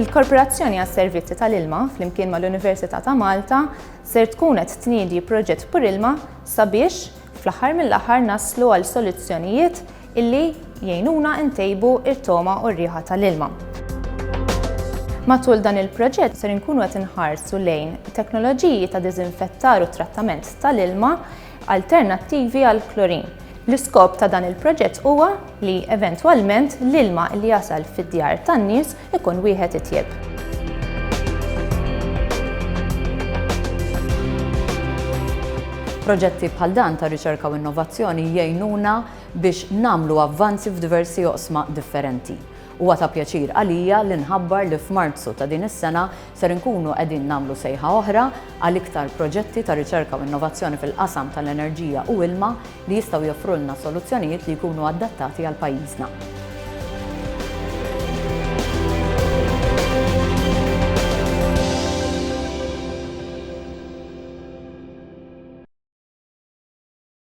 Il-Korporazzjoni għas-Servizzi tal-Ilma flimkien mal-Università ta' Malta ser tkun qed tniedi proġett Purilma sabiex fl-aħħar mill-aħħar naslu għal soluzzjonijiet illi jgħinuna ntejbu it-toma u r-rieħa tal-ilma. Matul dan il-proġett ser inkunu qed inħarsu lejn teknoloġiji ta' diżinfettar u trattament tal-ilma alternattivi għal klorin. L-iskop ta' dan il-proġett huwa li eventwalment l-ilma li jasal fid-djar tan-nies ikun wieħed itjieb. Proġetti bħal dan ta' riċerka u innovazzjoni jgħinuna biex nagħmlu avvanzi f'diversi oqsma differenti. Huwa ta' pjaċir għalija li nħabbar li f'Marzu ta' din is-sena ser inkunu qegħdin nagħmlu sejħa oħra għal iktar proġetti ta' riċerka u innovazzjoni fil-qasam tal-enerġija u ilma li jistgħu joffrulna soluzzjonijiet li jkunu adattati għal pajjiżna.